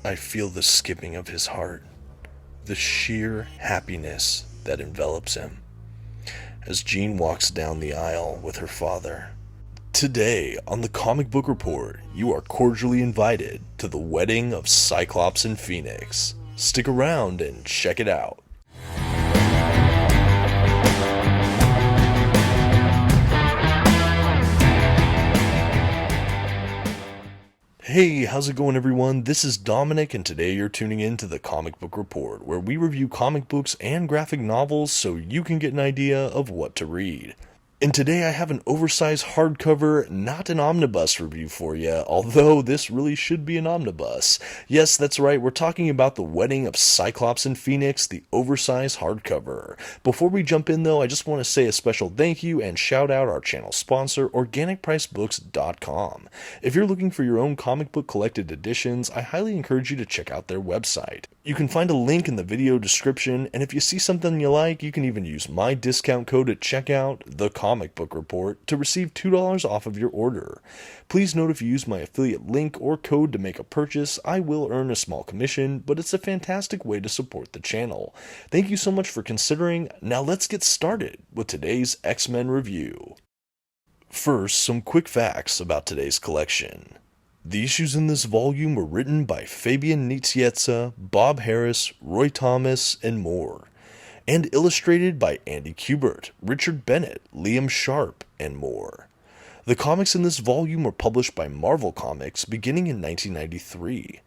I feel the skipping of his heart, the sheer happiness that envelops him, as Jean walks down the aisle with her father. Today, on the Comic Book Report, you are cordially invited to the wedding of Cyclops and Phoenix. Stick around and check it out. Hey, how's it going everyone? This is Dominic, and today you're tuning in to the Comic Book Report, where we review comic books and graphic novels so you can get an idea of what to read. And today I have an oversized hardcover, not an omnibus review for you, although this really should be an omnibus. Yes, that's right, we're talking about the wedding of Cyclops and Phoenix, the oversized hardcover. Before we jump in though, I just want to say a special thank you and shout out our channel sponsor, OrganicPriceBooks.com. If you're looking for your own comic book collected editions, I highly encourage you to check out their website. You can find a link in the video description, and if you see something you like, you can even use my discount code at checkout, TheComicBookReport, to receive $2 off of your order. Please note if you use my affiliate link or code to make a purchase, I will earn a small commission, but it's a fantastic way to support the channel. Thank you so much for considering. Now let's get started with today's X-Men review. First, some quick facts about today's collection. The issues in this volume were written by Fabian Nicieza, Bob Harris, Roy Thomas, and more, and illustrated by Andy Kubert, Richard Bennett, Liam Sharp, and more. The comics in this volume were published by Marvel Comics beginning in 1993.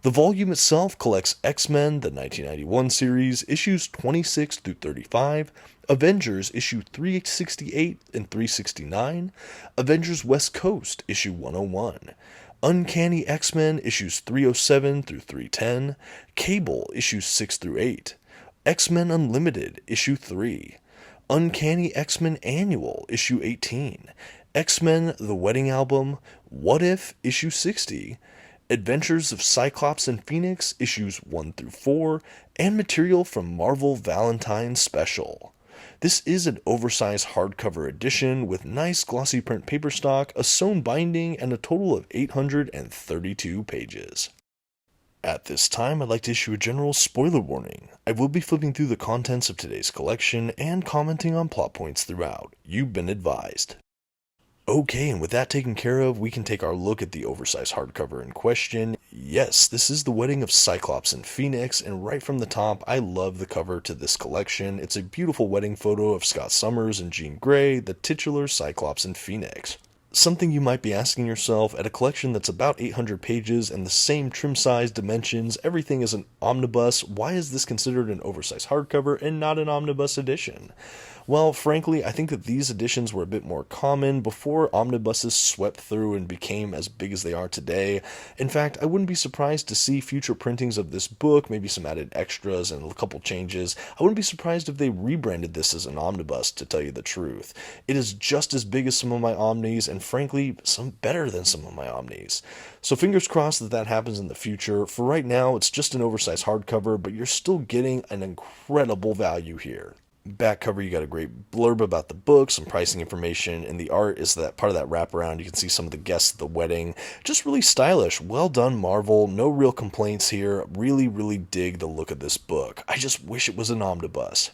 The volume itself collects X-Men, the 1991 series, issues 26 through 35, Avengers issue 368 and 369, Avengers West Coast issue 101, Uncanny X-Men issues 307 through 310, Cable issues 6 through 8, X-Men Unlimited issue 3, Uncanny X-Men Annual issue 18, X-Men The Wedding Album, What If issue 60, Adventures of Cyclops and Phoenix issues 1 through 4, and material from Marvel Valentine's Special. This is an oversized hardcover edition with nice glossy print paper stock, a sewn binding, and a total of 832 pages. At this time, I'd like to issue a general spoiler warning. I will be flipping through the contents of today's collection and commenting on plot points throughout. You've been advised. Okay, and with that taken care of, we can take our look at the oversized hardcover in question. Yes, this is the wedding of Cyclops and Phoenix, and right from the top, I love the cover to this collection. It's a beautiful wedding photo of Scott Summers and Jean Grey, the titular Cyclops and Phoenix. Something you might be asking yourself, at a collection that's about 800 pages and the same trim size, dimensions, everything is an omnibus, why is this considered an oversized hardcover and not an omnibus edition? Well, frankly, I think that these editions were a bit more common before omnibuses swept through and became as big as they are today. In fact, I wouldn't be surprised to see future printings of this book, maybe some added extras and a couple changes. I wouldn't be surprised if they rebranded this as an omnibus, to tell you the truth. It is just as big as some of my omnis, and frankly, some better than some of my omnis. So fingers crossed that that happens in the future. For right now, it's just an oversized hardcover, but you're still getting an incredible value here. Back cover, you got a great blurb about the book, some pricing information, and the art is that part of that wraparound. You can see some of the guests at the wedding. Just really stylish. Well done, Marvel. No real complaints here. Really, really dig the look of this book. I just wish it was an omnibus.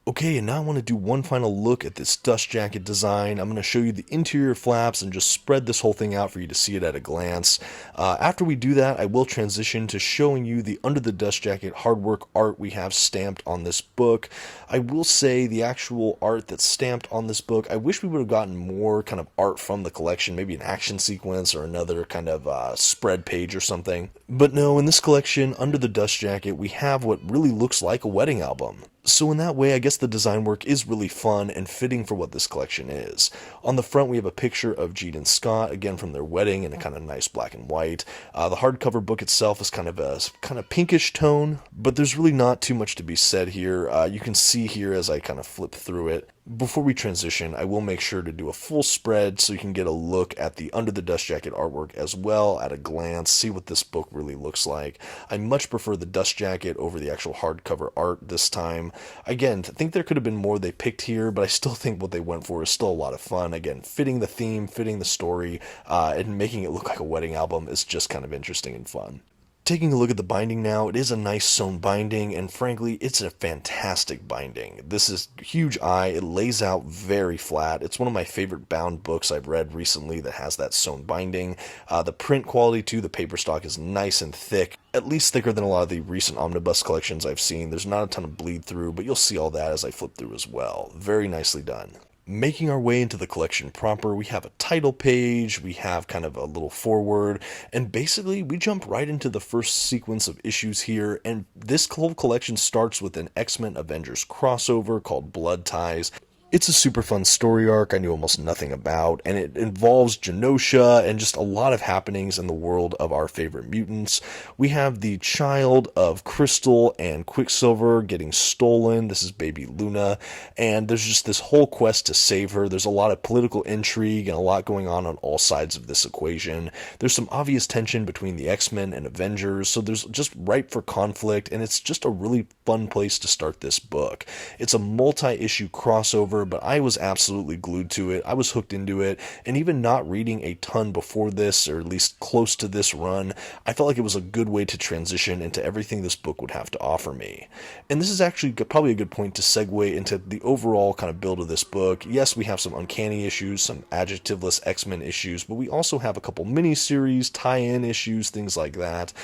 Okay, and now I want to do one final look at this dust jacket design. I'm going to show you the interior flaps and just spread this whole thing out for you to see it at a glance. After we do that, I will transition to showing you the under the dust jacket hardwork art we have stamped on this book. I will say the actual art that's stamped on this book, I wish we would have gotten more kind of art from the collection, maybe an action sequence or another kind of spread page or something. But no, in this collection, under the dust jacket, we have what really looks like a wedding album. So in that way, I guess the design work is really fun and fitting for what this collection is. On the front, we have a picture of Jean and Scott, again from their wedding, in a kind of nice black and white. The hardcover book itself is kind of a pinkish tone, but there's really not too much to be said here. You can see here as I kind of flip through it. Before we transition, I will make sure to do a full spread so you can get a look at the under the dust jacket artwork as well at a glance, see what this book really looks like. I much prefer the dust jacket over the actual hardcover art this time. Again, I think there could have been more they picked here, but I still think what they went for is still a lot of fun. Again, fitting the theme, fitting the story, and making it look like a wedding album is just kind of interesting and fun. Taking a look at the binding now, it is a nice sewn binding, and frankly, it's a fantastic binding. This is huge eye, it lays out very flat. It's one of my favorite bound books I've read recently that has that sewn binding. The print quality too, the paper stock is nice and thick, at least thicker than a lot of the recent omnibus collections I've seen. There's not a ton of bleed through, but you'll see all that as I flip through as well. Very nicely done. Making our way into the collection proper, we have a title page, we have kind of a little foreword, and basically we jump right into the first sequence of issues here, and this whole collection starts with an X-Men Avengers crossover called Blood Ties. It's a super fun story arc I knew almost nothing about, and it involves Genosha and just a lot of happenings in the world of our favorite mutants. We have the child of Crystal and Quicksilver getting stolen. This is baby Luna, and there's just this whole quest to save her. There's a lot of political intrigue and a lot going on all sides of this equation. There's some obvious tension between the X-Men and Avengers, so there's just ripe for conflict, and it's just a really fun place to start this book. It's a multi-issue crossover, but I was absolutely glued to it. I was hooked into it, and even not reading a ton before this, or at least close to this run, I felt like it was a good way to transition into everything this book would have to offer me. And this is actually probably a good point to segue into the overall kind of build of this book. Yes, we have some uncanny issues, some adjectiveless X-Men issues, but we also have a couple mini-series, tie-in issues, things like that.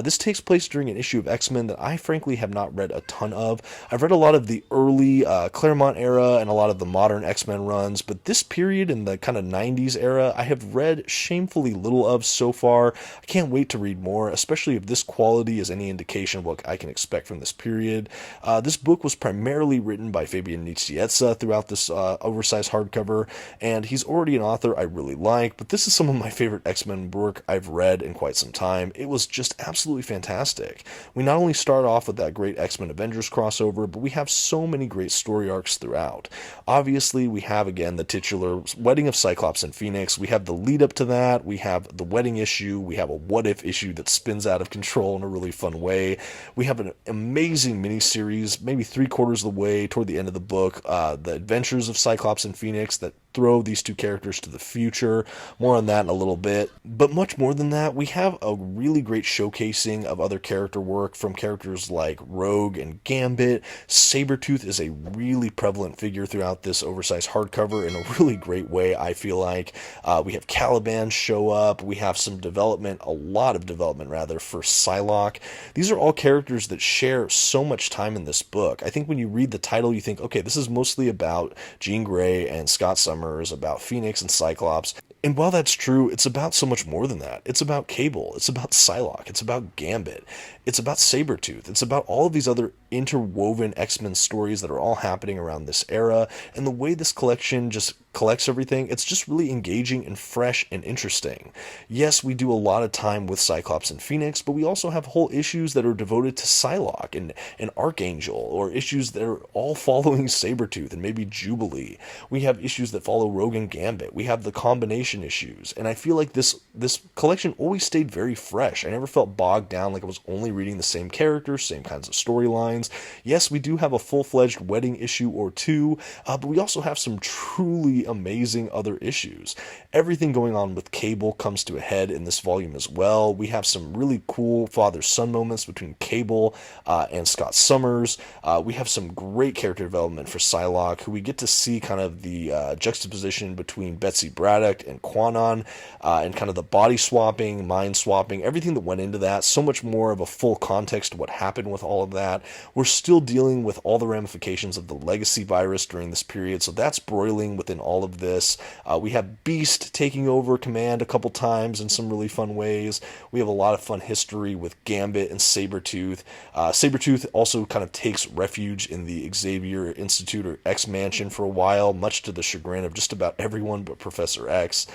This takes place during an issue of X-Men that I frankly have not read a ton of. I've read a lot of the early Claremont era and a lot of the modern X-Men runs, but this period in the kind of 90s era I have read shamefully little of so far. I can't wait to read more, especially if this quality is any indication of what I can expect from this period. This book was primarily written by Fabian Nicieza throughout this oversized hardcover, and he's already an author I really like, but this is some of my favorite X-Men work I've read in quite some time. It was just absolutely fantastic. We not only start off with that great X-Men Avengers crossover, but we have so many great story arcs throughout. Obviously, we have, again, the titular wedding of Cyclops and Phoenix. We have the lead up to that. We have the wedding issue. We have a what if issue that spins out of control in a really fun way. We have an amazing miniseries, maybe 3/4 of the way toward the end of the book, the adventures of Cyclops and Phoenix that throw these two characters to the future. More on that in a little bit. But much more than that, we have a really great showcasing of other character work from characters like Rogue and Gambit. Sabretooth is a really prevalent figure throughout this oversized hardcover in a really great way, I feel like. We have Caliban show up. We have some development, a lot of development rather, for Psylocke. These are all characters that share so much time in this book. I think when you read the title, you think, okay, this is mostly about Jean Grey and Scott Summers, about Phoenix and Cyclops. And while that's true, it's about so much more than that. It's about Cable. It's about Psylocke. It's about Gambit. It's about Sabretooth. It's about all of these other interwoven X-Men stories that are all happening around this era. And the way this collection just collects everything, it's just really engaging and fresh and interesting. Yes, we do a lot of time with Cyclops and Phoenix, but we also have whole issues that are devoted to Psylocke and Archangel, or issues that are all following Sabretooth and maybe Jubilee. We have issues that follow Rogue and Gambit. We have the combination issues. And I feel like this collection always stayed very fresh. I never felt bogged down like I was only reading the same characters, same kinds of storylines. Yes, we do have a full-fledged wedding issue or two, but we also have some truly amazing other issues. Everything going on with Cable comes to a head in this volume as well. We have some really cool father-son moments between Cable and Scott Summers. We have some great character development for Psylocke, who we get to see kind of the juxtaposition between Betsy Braddock and Quanon, and kind of the body swapping, mind swapping, everything that went into that. So much more of a full context to what happened with all of that. We're still dealing with all the ramifications of the legacy virus during this period, so that's broiling within all of this. We have Beast taking over command a couple times in some really fun ways. We have a lot of fun history with Gambit and Sabretooth. Sabretooth also kind of takes refuge in the Xavier Institute or X Mansion for a while, much to the chagrin of just about everyone but Professor X.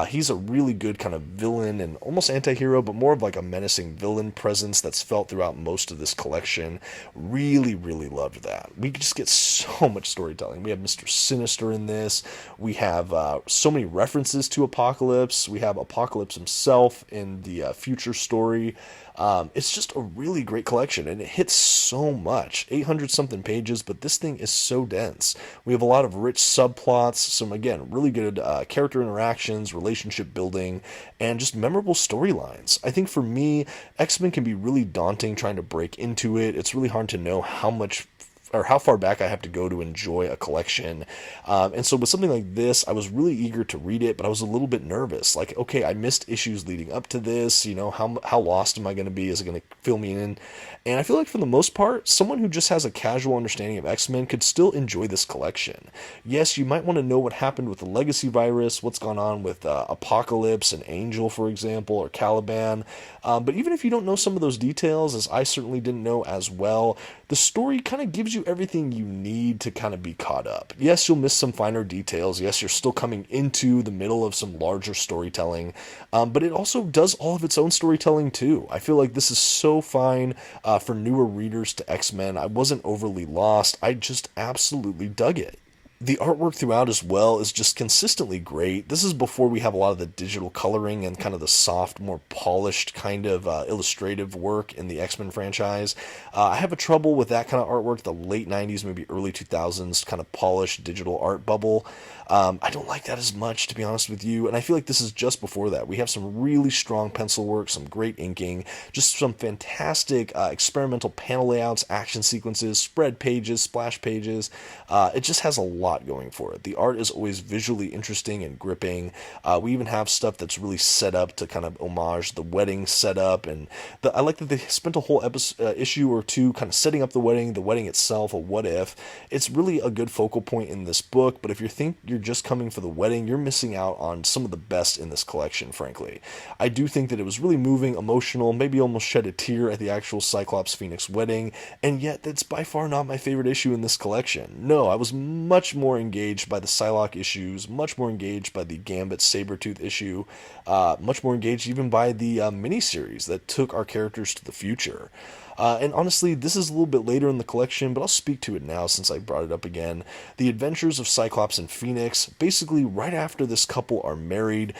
He's a really good kind of villain and almost anti-hero, but more of like a menacing villain presence that's felt throughout most of this collection. Really, really loved that. We just get so much storytelling. We have Mr. Sinister in this. We have so many references to Apocalypse. We have Apocalypse himself in the future story. It's just a really great collection, and it hits so much. 800 something pages, but this thing is so dense. We have a lot of rich subplots, some, again, really good character interactions, relationship building, and just memorable storylines. I think for me, X-Men can be really daunting trying to break into it. It's really hard to know how much or how far back I have to go to enjoy a collection. And so with something like this, I was really eager to read it, but I was a little bit nervous. Like, okay, I missed issues leading up to this. You know, how lost am I going to be? Is it going to fill me in? And I feel like for the most part, someone who just has a casual understanding of X-Men could still enjoy this collection. Yes, you might want to know what happened with the Legacy virus, what's gone on with Apocalypse and Angel, for example, or Caliban. But even if you don't know some of those details, as I certainly didn't know as well, the story kind of gives you everything you need to kind of be caught up. Yes, you'll miss some finer details. Yes, you're still coming into the middle of some larger storytelling, but it also does all of its own storytelling too. I feel like this is so fine for newer readers to X-Men. I wasn't overly lost. I just absolutely dug it. The artwork throughout as well is just consistently great. This is before we have a lot of the digital coloring and kind of the soft, more polished kind of illustrative work in the X-Men franchise. I have a trouble with that kind of artwork, the late 90s, maybe early 2000s kind of polished digital art bubble. I don't like that as much, to be honest with you, and I feel like this is just before that. We have some really strong pencil work, some great inking, just some fantastic experimental panel layouts, action sequences, spread pages, splash pages. It just has a lot going for it. The art is always visually interesting and gripping. We even have stuff that's really set up to kind of homage the wedding setup, and I like that they spent a whole issue or two kind of setting up the wedding itself, a what if. It's really a good focal point in this book, but if you think you're just coming for the wedding, you're missing out on some of the best in this collection, frankly. I do think that it was really moving, emotional, maybe almost shed a tear at the actual Cyclops Phoenix wedding, and yet that's by far not my favorite issue in this collection. No, I was much more engaged by the Psylocke issues, much more engaged by the Gambit Sabretooth issue, much more engaged even by the miniseries that took our characters to the future. And honestly, this is a little bit later in the collection, but I'll speak to it now since I brought it up again. The Adventures of Cyclops and Phoenix, basically right after this couple are married,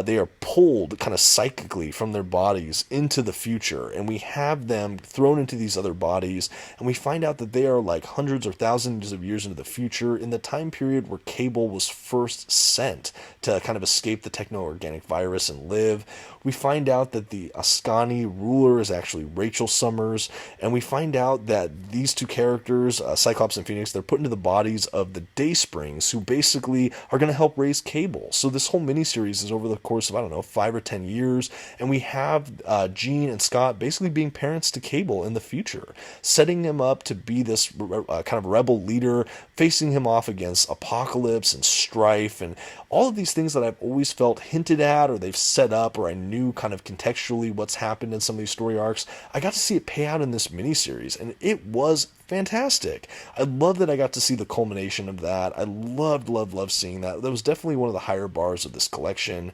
they are pulled kind of psychically from their bodies into the future, and we have them thrown into these other bodies, and we find out that they are like hundreds or thousands of years into the future in the time period where Cable was first sent to kind of escape the techno-organic virus and live. We find out that the Ascani ruler is actually Rachel Summers, and we find out that these two characters, Cyclops and Phoenix, they're put into the bodies of the Daysprings, who basically are going to help raise Cable. So this whole miniseries is over the course of, I don't know, 5 or 10 years, and we have Jean and Scott basically being parents to Cable in the future, setting him up to be this kind of rebel leader, facing him off against Apocalypse and Strife, and all of these things that I've always felt hinted at, or they've set up, or I knew kind of contextually what's happened in some of these story arcs. I got to see it pay out in this miniseries, and it was fantastic. I love that I got to see the culmination of that. I loved seeing that. That was definitely one of the higher bars of this collection.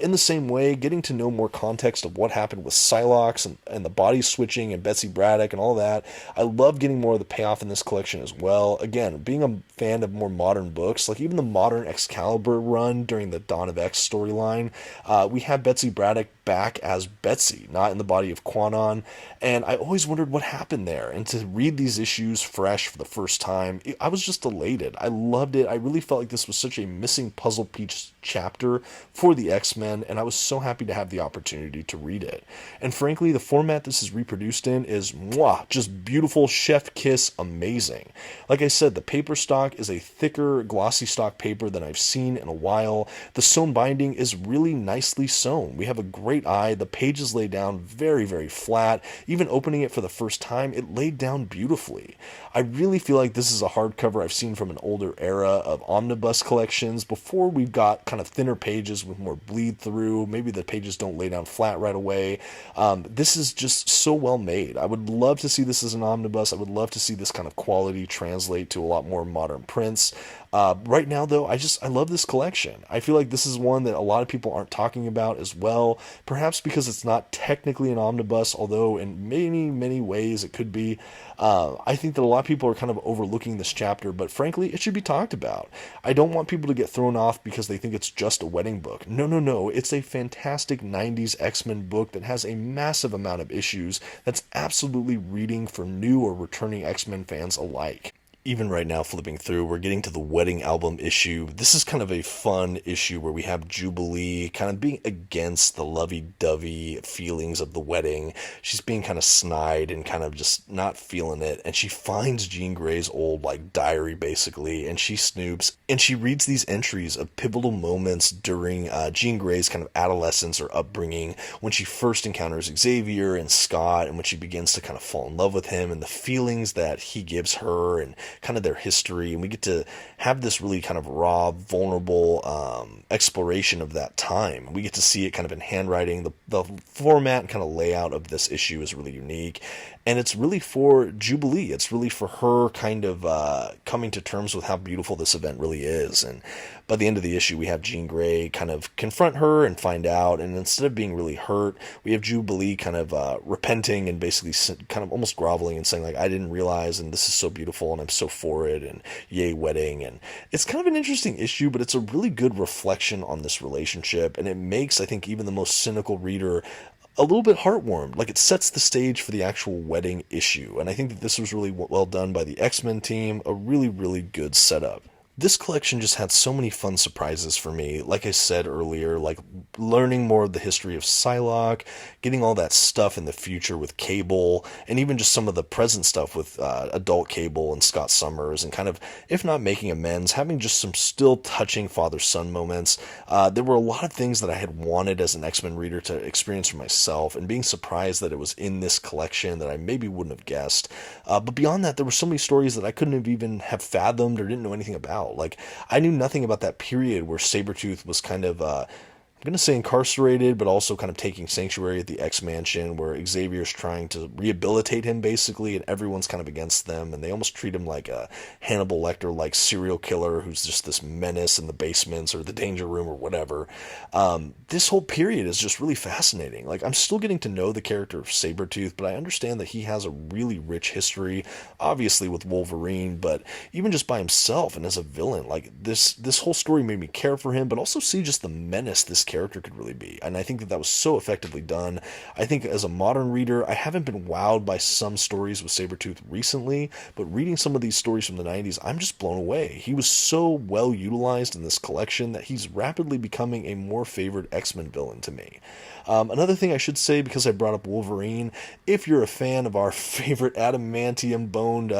In the same way, getting to know more context of what happened with Psylocke and the body switching and Betsy Braddock and all that. I love getting more of the payoff in this collection as well. Again, being a fan of more modern books, like even the modern Excalibur run during the Dawn of X storyline, we have Betsy Braddock back as Betsy, not in the body of Quanon, and I always wondered what happened there, and to read these issues fresh for the first time, I was just elated. I loved it. I really felt like this was such a missing puzzle piece chapter for the X-Men, and I was so happy to have the opportunity to read it. And frankly, the format this is reproduced in is just beautiful, chef kiss amazing. Like I said, the paper stock is a thicker, glossy stock paper than I've seen in a while. The sewn binding is really nicely sewn. We have a great eye. The pages lay down very, very flat. Even opening it for the first time, it laid down beautifully. I really feel like this is a hardcover I've seen from an older era of omnibus collections, before we've got kind of thinner pages with more bleed through. Maybe the pages don't lay down flat right away. This is just so well made. I would love to see this as an omnibus. I would love to see this kind of quality translate to a lot more modern prints. Right now, though, I love this collection. I feel like this is one that a lot of people aren't talking about as well, perhaps because it's not technically an omnibus, although in many, many ways it could be. I think that a lot of people are kind of overlooking this chapter, but frankly, it should be talked about. I don't want people to get thrown off because they think it's just a wedding book. No, no, no. It's a fantastic 90s X-Men book that has a massive amount of issues that's absolutely reading for new or returning X-Men fans alike. Even right now, flipping through, we're getting to the wedding album issue. This is kind of a fun issue where we have Jubilee kind of being against the lovey-dovey feelings of the wedding. She's being kind of snide and kind of just not feeling it. And she finds Jean Grey's old, like, diary, basically, and she snoops. And she reads these entries of pivotal moments during Jean Grey's kind of adolescence or upbringing, when she first encounters Xavier and Scott, and when she begins to kind of fall in love with him, and the feelings that he gives her, and kind of their history. And we get to have this really kind of raw, vulnerable exploration of that time. We get to see it kind of in handwriting. The format and kind of layout of this issue is really unique. And it's really for Jubilee. It's really for her kind of coming to terms with how beautiful this event really is. And by the end of the issue, we have Jean Grey kind of confront her and find out. And instead of being really hurt, we have Jubilee kind of repenting and basically kind of almost groveling and saying, like, I didn't realize, and this is so beautiful, and I'm so for it, and yay wedding. And it's kind of an interesting issue, but it's a really good reflection on this relationship. And it makes, I think, even the most cynical reader a little bit heartwarmed. Like, it sets the stage for the actual wedding issue. And I think that this was really well done by the X-Men team. A really, really good setup. This collection just had so many fun surprises for me. Like I said earlier, like learning more of the history of Psylocke, getting all that stuff in the future with Cable, and even just some of the present stuff with adult Cable and Scott Summers, and kind of, if not making amends, having just some still touching father-son moments. There were a lot of things that I had wanted as an X-Men reader to experience for myself, and being surprised that it was in this collection that I maybe wouldn't have guessed. But beyond that, there were so many stories that I couldn't have even have fathomed or didn't know anything about. Like, I knew nothing about that period where Sabretooth was kind of, I'm going to say incarcerated, but also kind of taking sanctuary at the X-Mansion, where Xavier's trying to rehabilitate him, basically, and everyone's kind of against them, and they almost treat him like a Hannibal Lecter-like serial killer who's just this menace in the basements or the danger room or whatever. This whole period is just really fascinating. Like, I'm still getting to know the character of Sabretooth, but I understand that he has a really rich history, obviously with Wolverine, but even just by himself and as a villain. Like, this whole story made me care for him, but also see just the menace this character could really be. And I think that was so effectively done. I think as a modern reader, I haven't been wowed by some stories with Sabretooth recently, but reading some of these stories from the 90s, I'm just blown away. He was so well utilized in this collection that he's rapidly becoming a more favored X-Men villain to me. Another thing I should say, because I brought up Wolverine, if you're a fan of our favorite adamantium-boned,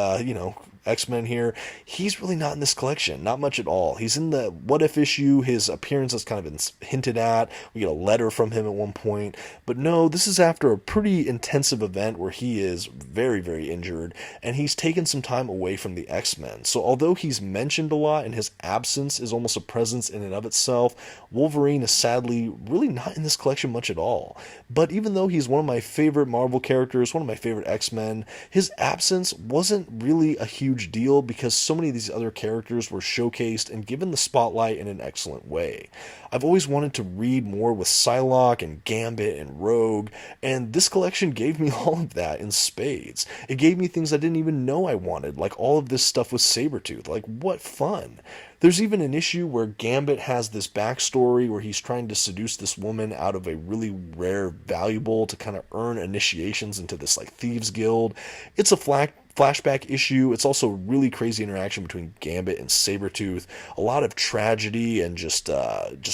X-Men here, he's really not in this collection. Not much at all. He's in the What If issue. His appearance is kind of been hinted at. We get a letter from him at one point. But no, this is after a pretty intensive event where he is very, very injured, and he's taken some time away from the X-Men. So although he's mentioned a lot and his absence is almost a presence in and of itself, Wolverine is sadly really not in this collection much at all. But even though he's one of my favorite Marvel characters, one of my favorite X-Men, his absence wasn't really a huge deal because so many of these other characters were showcased and given the spotlight in an excellent way. I've always wanted to read more with Psylocke and Gambit and Rogue, and this collection gave me all of that in spades. It gave me things I didn't even know I wanted, like all of this stuff with Sabretooth. Like, what fun! There's even an issue where Gambit has this backstory where he's trying to seduce this woman out of a really rare valuable to kind of earn initiations into this like thieves guild. It's a flashback issue. It's also a really crazy interaction between Gambit and Sabretooth. A lot of tragedy and just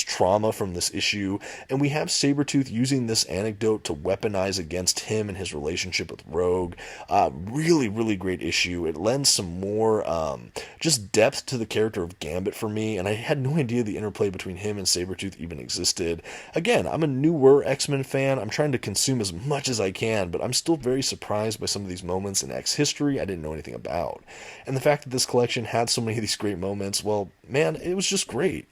trauma from this issue. And we have Sabretooth using this anecdote to weaponize against him and his relationship with Rogue. Really, really great issue. It lends some more just depth to the character of Gambit for me, and I had no idea the interplay between him and Sabretooth even existed. Again, I'm a newer X-Men fan. I'm trying to consume as much as I can, but I'm still very surprised by some of these moments in X history I didn't know anything about. And the fact that this collection had so many of these great moments, well, man, it was just great.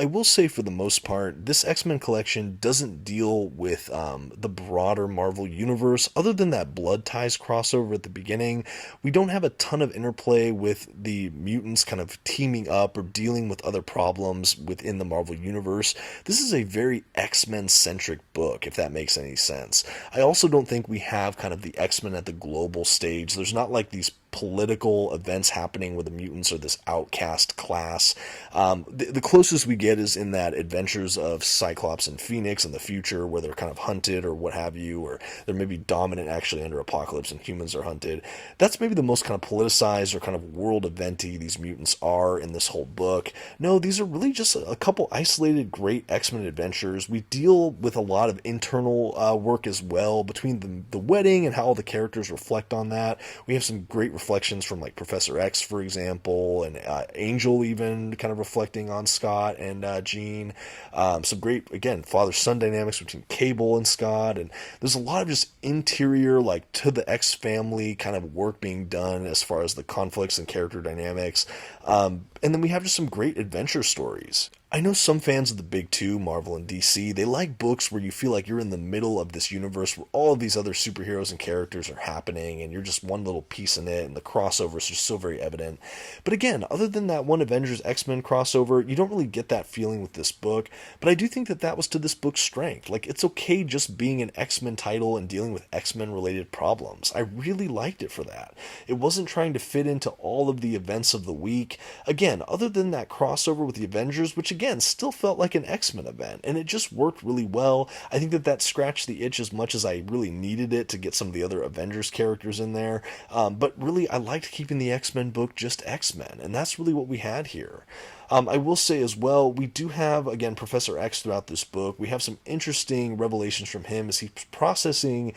I will say for the most part, this X-Men collection doesn't deal with the broader Marvel universe. Other than that Blood Ties crossover at the beginning, we don't have a ton of interplay with the mutants kind of teaming up or dealing with other problems within the Marvel universe. This is a very X-Men centric book, if that makes any sense. I also don't think we have kind of the X-Men at the global stage. There's not like these political events happening where the mutants are this outcast class. The closest we get is in that Adventures of Cyclops and Phoenix in the future, where they're kind of hunted or what have you, or they're maybe dominant actually under Apocalypse and humans are hunted. That's maybe the most kind of politicized or kind of world eventy these mutants are in this whole book. No, these are really just a couple isolated great X-Men adventures. We deal with a lot of internal work as well, between the wedding and how all the characters reflect on that. We have some great reflections from like Professor X, for example, and Angel even kind of reflecting on Scott and Jean. Some great, again, father-son dynamics between Cable and Scott, and there's a lot of just interior, like, to the X family kind of work being done as far as the conflicts and character dynamics. And then we have just some great adventure stories. I know some fans of the big two, Marvel and DC, they like books where you feel like you're in the middle of this universe where all of these other superheroes and characters are happening and you're just one little piece in it, and the crossovers are so very evident. But again, other than that one Avengers X-Men crossover, you don't really get that feeling with this book, but I do think that that was to this book's strength. Like, it's okay just being an X-Men title and dealing with X-Men related problems. I really liked it for that. It wasn't trying to fit into all of the events of the week. Again, other than that crossover with the Avengers, which again still felt like an X-Men event, and it just worked really well. I think that scratched the itch as much as I really needed it to get some of the other Avengers characters in there. But really, I liked keeping the X-Men book just X-Men, and that's really what we had here. I will say as well, we do have, again, Professor X throughout this book. We have some interesting revelations from him as he's processing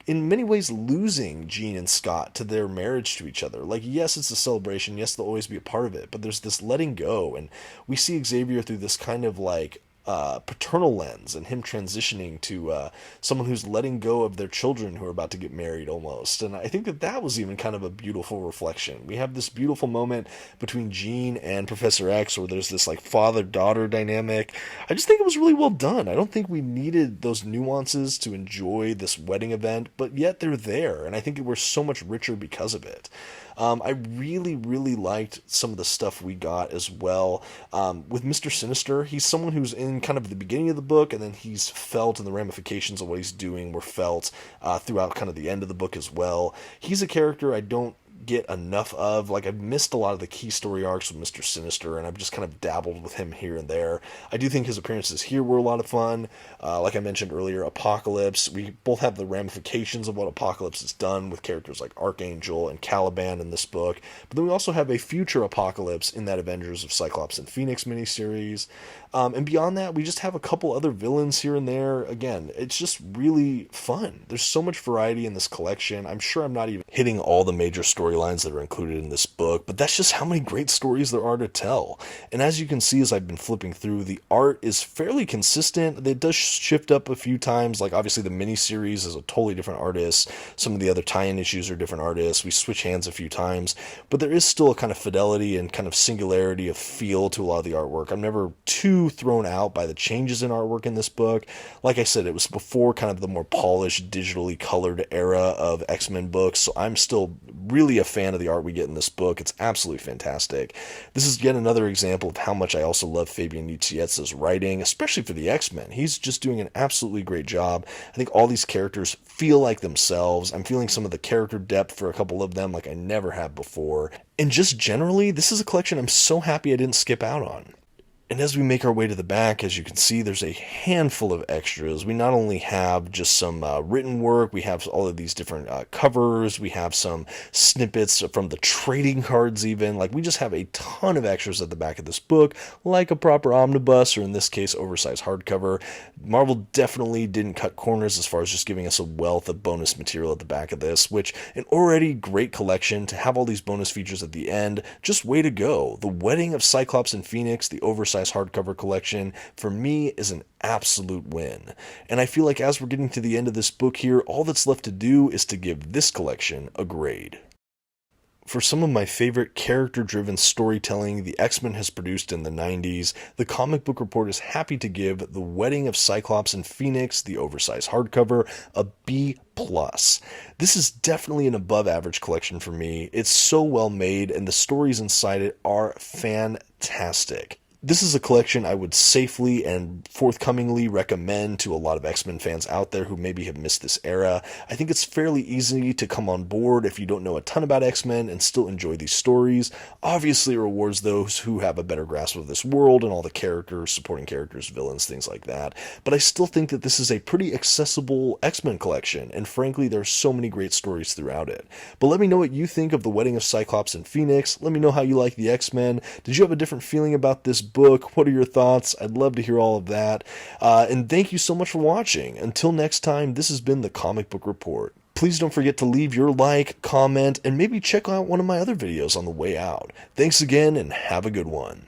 in many ways losing Jean and Scott to their marriage to each other. Like, yes, it's a celebration, yes, they'll always be a part of it, but there's this letting go, and we see Xavier through this kind of like paternal lens, and him transitioning to someone who's letting go of their children who are about to get married almost. And I think that was even kind of a beautiful reflection. We have this beautiful moment between Jean and Professor X where there's this like father-daughter dynamic. I just think it was really well done. I don't think we needed those nuances to enjoy this wedding event, but yet they're there, and I think we're so much richer because of it. I really, really liked some of the stuff we got as well. With Mr. Sinister, he's someone who's in kind of the beginning of the book, and then he's felt, and the ramifications of what he's doing were felt throughout kind of the end of the book as well. He's a character I don't get enough of. Like, I've missed a lot of the key story arcs with Mr. Sinister, and I've just kind of dabbled with him here and there. I do think his appearances here were a lot of fun. Like I mentioned earlier, Apocalypse, we both have the ramifications of what Apocalypse has done with characters like Archangel and Caliban in this book, but then we also have a future Apocalypse in that Avengers of Cyclops and Phoenix miniseries. And beyond that, we just have a couple other villains here and there. Again, it's just really fun. There's so much variety in this collection. I'm sure I'm not even hitting all the major storylines that are included in this book, but that's just how many great stories there are to tell. And as you can see, as I've been flipping through, the art is fairly consistent. It does shift up a few times. Like, obviously the miniseries is a totally different artist. Some of the other tie-in issues are different artists. We switch hands a few times, but there is still a kind of fidelity and kind of singularity of feel to a lot of the artwork. I'm never too thrown out by the changes in artwork in this book. Like I said, it was before kind of the more polished, digitally colored era of X-Men books, so I'm still really a fan of the art we get in this book. It's absolutely fantastic. This is yet another example of how much I also love Fabian Nicieza's writing, especially for the X-Men. He's just doing an absolutely great job. I think all these characters feel like themselves. I'm feeling some of the character depth for a couple of them like I never have before. And just generally, this is a collection I'm so happy I didn't skip out on. And as we make our way to the back, as you can see, there's a handful of extras. We not only have just some written work, we have all of these different covers, we have some snippets from the trading cards even. Like, we just have a ton of extras at the back of this book, like a proper omnibus, or in this case, oversized hardcover. Marvel definitely didn't cut corners as far as just giving us a wealth of bonus material at the back of this, which, an already great collection, to have all these bonus features at the end, just way to go. The Wedding of Cyclops and Phoenix, the oversized hardcover collection, for me is an absolute win. And I feel like as we're getting to the end of this book here, all that's left to do is to give this collection a grade. For some of my favorite character-driven storytelling the X-Men has produced in the 90s, the Comic Book Report is happy to give The Wedding of Cyclops and Phoenix, the oversized hardcover, a B+. This is definitely an above-average collection for me. It's so well made, and the stories inside it are fantastic. This is a collection I would safely and forthcomingly recommend to a lot of X-Men fans out there who maybe have missed this era. I think it's fairly easy to come on board if you don't know a ton about X-Men and still enjoy these stories. Obviously, it rewards those who have a better grasp of this world and all the characters, supporting characters, villains, things like that. But I still think that this is a pretty accessible X-Men collection, and frankly, there are so many great stories throughout it. But let me know what you think of The Wedding of Cyclops and Phoenix. Let me know how you like the X-Men. Did you have a different feeling about this book? What are your thoughts? I'd love to hear all of that. And thank you so much for watching. Until next time, this has been the Comic Book Report. Please don't forget to leave your like, comment, and maybe check out one of my other videos on the way out. Thanks again, and have a good one.